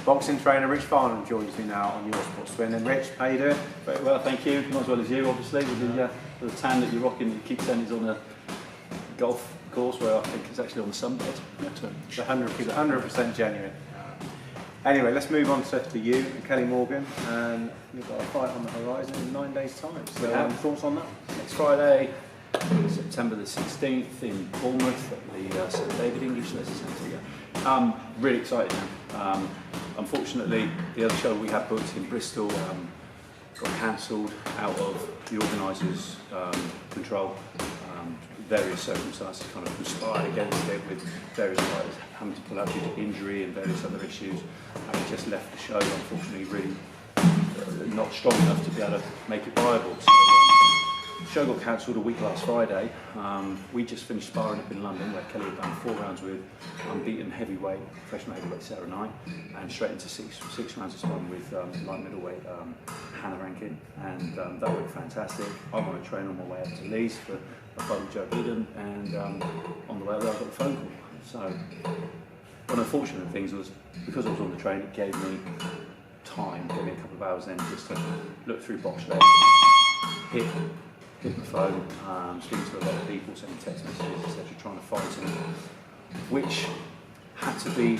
Boxing trainer Rich Farnan joins me now on Your Sports Twin. And Rich, how you doing? Very well, thank you. Not as well as you, obviously, with the tan that you're rocking. You keep saying it's on a golf course where I think it's actually on the sunbed. It's 100% genuine. Anyway, let's move on to you and Kelly Morgan. And you've got a fight on the horizon in 9 days' time. So, thoughts on that? Next Friday, September the 16th in Bournemouth at the St David English Leisure Centre. Really excited now. Unfortunately, the other show we had booked in Bristol got cancelled out of the organisers' control. Various circumstances kind of conspired against it, with various fighters having to pull out due to injury and various other issues. And we just left the show, unfortunately, really not strong enough to be able to make it viable. So, the show got cancelled a week last Friday. We just finished sparring up in London, where Kelly had done 4 rounds with unbeaten heavyweight, professional heavyweight Sarah Knight, and straight into six rounds of sparring with light middleweight Hannah Rankin, and that went fantastic. I'm on a train on my way up to Leeds for a fight with Joe Biden, and on the way there I got a phone call. So one of the fortunate things was, because I was on the train, it gave me time, gave me a couple of hours then just to look through box legs, hit the phone, speaking to a lot of people, sending text messages, etc., trying to find something which had to be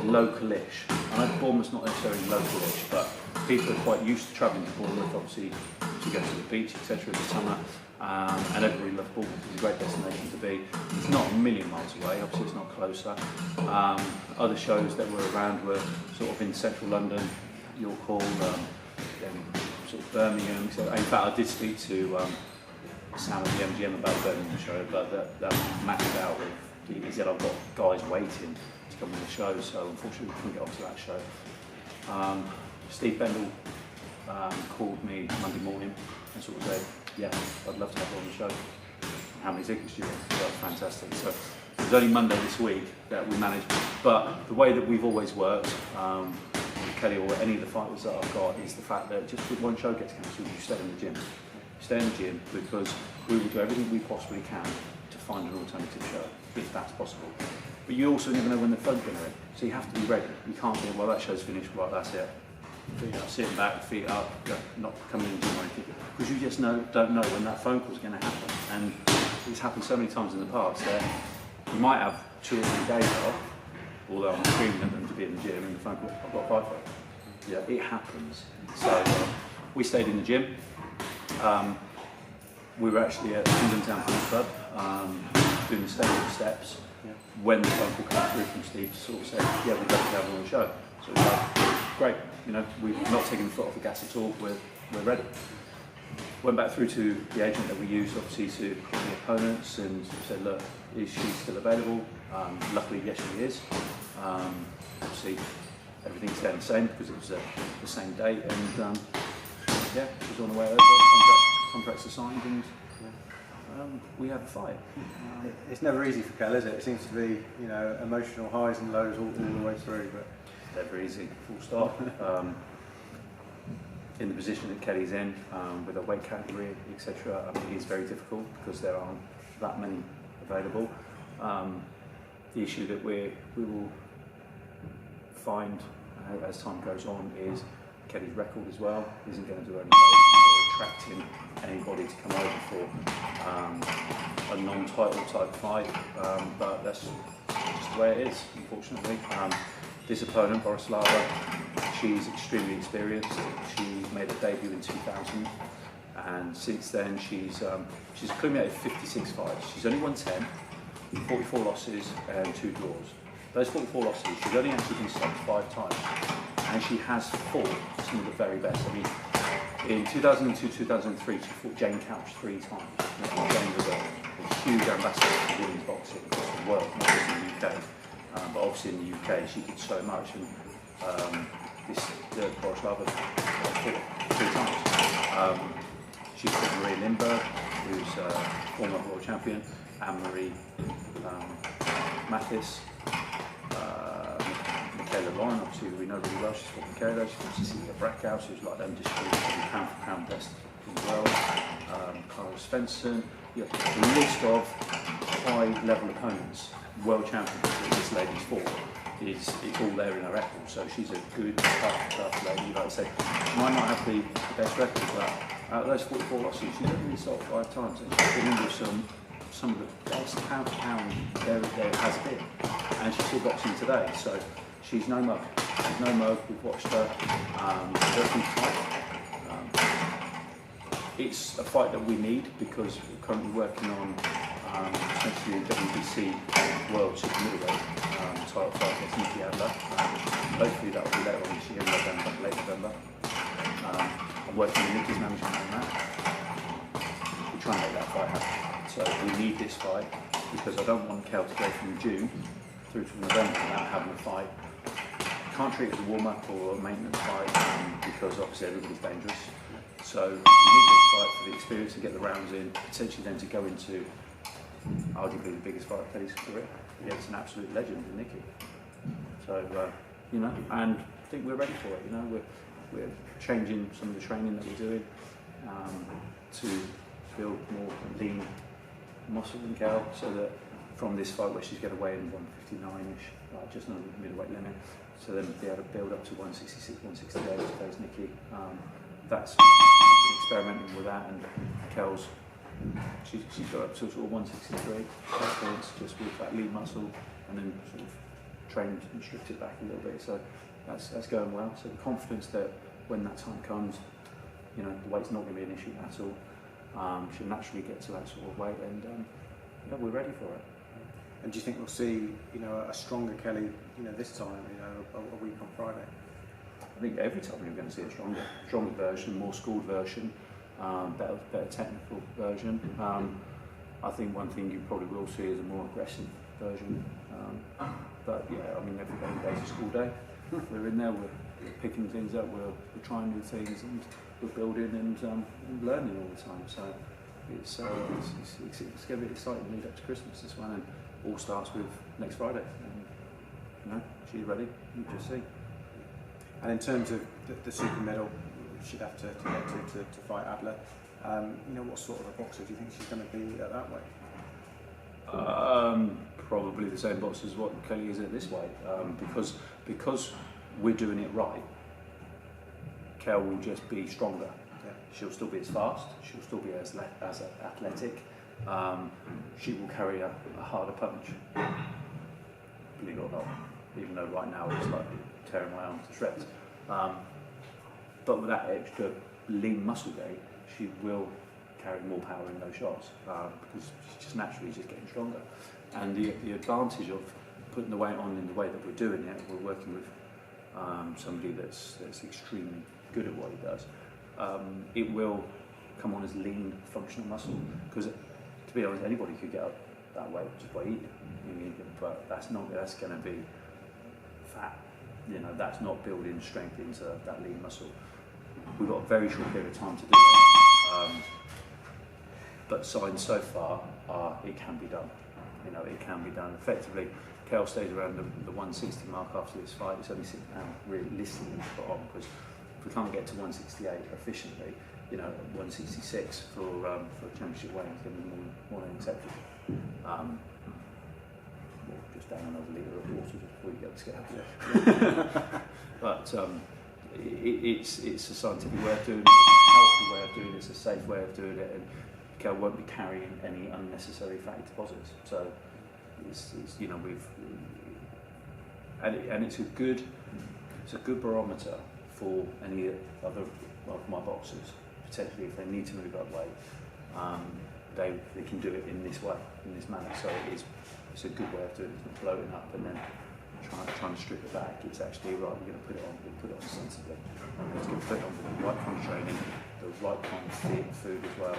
local-ish. I know Bournemouth's not necessarily local-ish, but people are quite used to travelling to Bournemouth, obviously, to go to the beach, etc., in the summer, and everybody loves Bournemouth. It's a great destination to be. It's not a million miles away, obviously it's not closer. Other shows that were around were sort of in central London, York Hall, sort of Birmingham. So in fact, I did speak to Sam at the MGM about the Birmingham show, but that maxed out with. He said, I've got guys waiting to come on the show, so unfortunately we couldn't get onto that show. Steve Bendel called me Monday morning and sort of said, yeah, I'd love to have you on the show. How many tickets do you want? So that was fantastic. So it was only Monday this week that we managed, but the way that we've always worked, with Kelly or any of the fighters that I've got, is the fact that just if one show gets cancelled, you stay in the gym. You stay in the gym because we will do everything we possibly can to find an alternative show, if that's possible. But you also never know when the phone's going to ring, so you have to be ready. You can't be, well, that show's finished, right, that's it. Feet up, sitting back, feet up, not coming in and doing anything, because you just don't know when that phone call's going to happen. And it's happened so many times in the past that you might have 2 or 3 days off, although I'm screaming at them to be in the gym, and the phone call, I've got a fight for it. Yeah, it happens. So we stayed in the gym. We were actually at Kingdom Town Club doing the stadium steps when the phone call came through from Steve to sort of say, yeah, we'd love to have you on the show. So we're like, great, you know, we've not taken the foot off the gas at all, we're ready. Went back through to the agent that we used, obviously, to call the opponents and said, look, is she still available? Luckily, yes, she is. Obviously, everything's staying the same because it was the same date, and yeah, she's on the way over, contracts are signed, and we have a fight. It's never easy for Kel, is it? It seems to be, you know, emotional highs and lows all the way through. But never easy, full stop. In the position that Kelly's in, with her weight category, etc., I mean, it is very difficult because there aren't that many available. The issue that we will find as time goes on is Kelly's record as well isn't going to do any for attracting anybody to come over for a non-title type fight, but that's just the way it is, unfortunately. This opponent, Borislava, she's extremely experienced. She made her debut in 2000, and since then she's accumulated 56 fights. She's only won 10, 44 losses and 2 draws. Those 44 losses, she's only actually been stopped 5 times, and she has fought some of the very best. I mean, in 2002, 2003, she fought Jane Couch 3 times. Jane was a huge ambassador for women's boxing across the world, not just in the UK. But obviously in the UK, she did so much, and the Borislava fought 3 times. She's fought Maria Lindbergh, who's former world champion, Anne-Marie Mathis, Michaela Lauren, obviously we know really well. She's fought Michaela. She's fought Cecilia Brackhouse, who's like them distributed pound for pound best in the world. Carla Svensson. Yeah, a list of high level opponents, world champions that this lady's fought. it's all there in her record. So she's a good, tough lady. Like I said, she might not have the best record, but out of those 44 losses, she's only sold 5 times. And she's been in with some of the best pound for pound there has been. And she's still boxing today, so she's no mug. She's no mug. We've watched her. Working tight. It's a fight that we need because we're currently working on essentially a WBC World Super Middleweight title fight against Nikki Adler. Hopefully that will be later on this year, late November. I'm working with Nikki's management on that. We're trying to make that fight happen. So we need this fight because I don't want Kel to go from June through to November without having a fight. Can't treat it as a warm-up or a maintenance fight because obviously everybody's dangerous. So we need this fight for the experience and get the rounds in, potentially then to go into arguably the biggest fight of Kelly's career against an absolute legend in Nikki. So, you know, and I think we're ready for it, you know, we're changing some of the training that we're doing to build more lean muscle in Kel so that from this fight where she's going to weigh in 159-ish, just under the middleweight limit, so then be able to build up to 166, 168 to face Nikki. That's experimenting with that, and Kel's she's got up to sort of 163 points just with that lean muscle, and then sort of trained and stripped it back a little bit. So that's going well. So the confidence that when that time comes, you know, the weight's not going to be an issue at all. She'll naturally get to that sort of weight, and yeah, we're ready for it. And do you think we'll see, you know, a stronger Kelly, you know, this time, you know, a week on Friday? I think every time you're going to see a stronger version, more schooled version, better technical version. I think one thing you probably will see is a more aggressive version. But yeah, I mean, every day's a school day. We're in there, we're picking things up, we're trying new things, and we're building and learning all the time. So it's going to be exciting lead up to Christmas this one, and all starts with next Friday. And, you know, she's ready. You just see. And in terms of the super medal, she'd have to get to fight Adler. You know, what sort of a boxer do you think she's going to be at that weight? Probably the same box as what Kelly is at this weight, because we're doing it right. Kel will just be stronger. Yeah. She'll still be as fast. She'll still be as athletic. She will carry a harder punch. Believe it or not, even though right now it's like tearing my arms to shreds. But with that extra lean muscle gate, she will carry more power in those shots because she's just naturally just getting stronger. And the advantage of putting the weight on in the way that we're doing it, we're working with somebody that's extremely good at what he does. It will come on as lean, functional muscle because, to be honest, anybody could get up that weight just by eating. But that's going to be fat. You know, that's not building strength into that lean muscle. We've got a very short period of time to do it. But signs so far are it can be done. You know, it can be done effectively. Kel stays around the 160 mark after this fight. It's only £6 realistically to put on because if we can't get to 168 efficiently, you know, 166 for a championship weight is going to be more than acceptable. Just down another litre of water just before you get scared. Yeah. But it's a scientific way of doing it, it's a healthy way of doing it, it's a safe way of doing it, and Kel won't be carrying any unnecessary fatty deposits. So it's you know, and it's a good barometer for any other of my boxers, potentially if they need to move up weight, they can do it in this way, in this manner. So it's a good way of doing it. It's not blowing up and then trying to strip it back. It's actually right. We're going to put it on sensibly. It's going to put it on with the right kind of training, the right kind of food as well,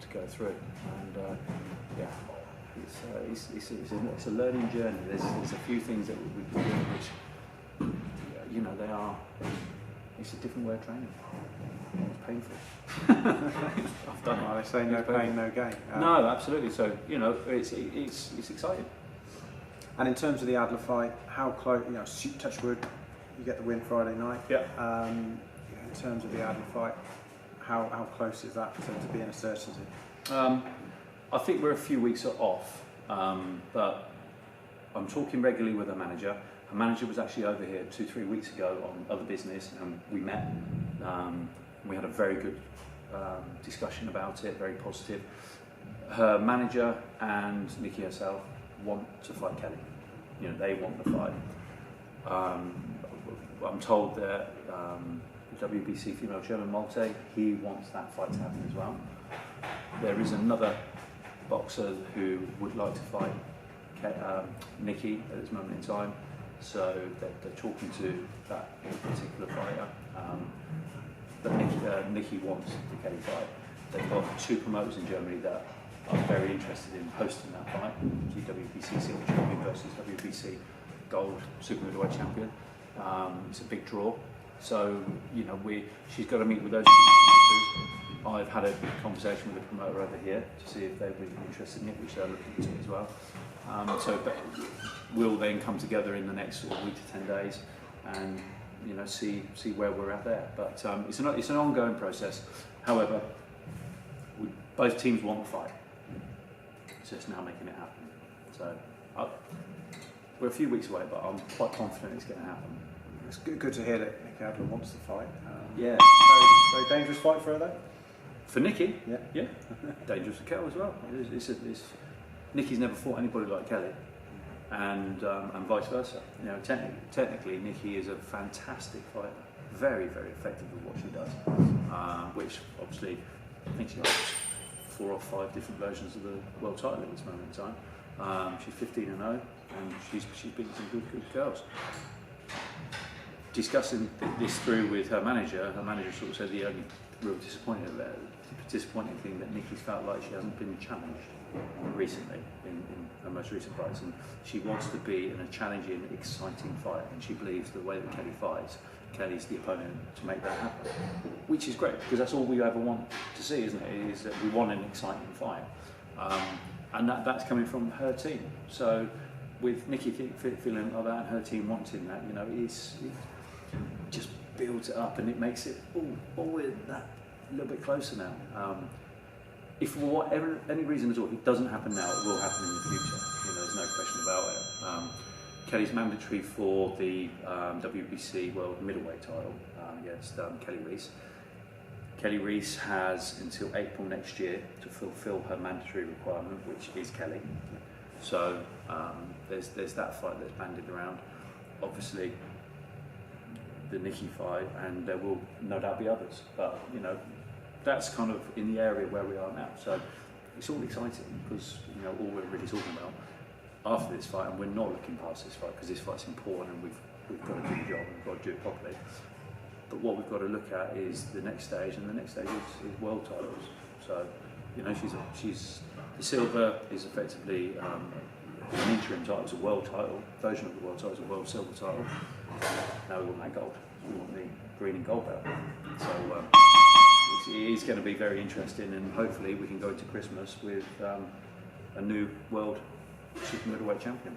to go through. And yeah, it's a learning journey. There's a few things that we've been doing which, you know, it's a different way of training. It's painful. I've done it. They say no pain, no gain. No, absolutely. So, you know, it's exciting. And in terms of the Adler fight, how close? You know, touch wood, you get the win Friday night. Yeah. In terms of the Adler fight, how close is that to being a certainty? I think we're a few weeks off, but I'm talking regularly with her manager. Her manager was actually over here 2-3 weeks ago on other business, and we met. We had a very good discussion about it, very positive. Her manager and Nikki herself want to fight Kelly. You know, they want the fight. I'm told that WBC female chairman Malte, he wants that fight to happen as well. There is another boxer who would like to fight Nikki at this moment in time, so they're talking to that particular fighter. But Nikki wants the Kelly fight. They've got 2 promoters in Germany that are very interested in hosting that fight, the WBC silver champion versus WBC gold super middleweight champion. It's a big draw, so you know she's got to meet with those promoters. I've had a conversation with the promoter over here to see if they'd be interested in it, which they're looking to as well. But we'll then come together in the next sort of week to 10 days and you know see where we're at there. But it's an ongoing process. However, both teams want the fight. It's just now making it happen. So we're a few weeks away, but I'm quite confident it's going to happen. It's good to hear that Nikki Adler wants the fight. Yeah. Very dangerous fight for her though. For Nikki, yeah. Dangerous for Kel as well. Nikki's never fought anybody like Kelly, and vice versa. You know, technically, Nikki is a fantastic fighter, very, very effective at what she does. Which obviously, I think she has 4 or 5 different versions of the world title at this moment in time. She's 15-0, and she's beaten some good girls. Discussing this through with her manager sort of said the only real disappointing thing that Nikki's felt like she hasn't been challenged recently in her most recent fights, and she wants to be in a challenging, exciting fight, and she believes the way that Kelly fights, Kelly's the opponent to make that happen, which is great because that's all we ever want to see, isn't it? Is that we want an exciting fight, and that's coming from her team. So with Nikki feeling like that and her team wanting that, you know, it just builds it up and it makes it we're that little bit closer now. If for whatever any reason at all it doesn't happen now, it will happen in the future. You know, there's no question about it. Kelly's mandatory for the WBC World Middleweight title against Kelly Reese. Kelly Reese has until April next year to fulfil her mandatory requirement, which is Kelly. So there's that fight that's bandied around. Obviously, the Nikki fight, and there will no doubt be others. But you know, that's kind of in the area where we are now. So it's all exciting because you know all we're really talking about after this fight, and we're not looking past this fight because this fight's important and we've got to do the job and we've got to do it properly. But what we've got to look at is the next stage, and the next stage is world titles. So you know, she's the silver is effectively an interim title, it's a world title, version of the world title, it's a world silver title. Now we want that gold, we want the green and gold belt. So it is going to be very interesting, and hopefully we can go into Christmas with a new world super middleweight champion.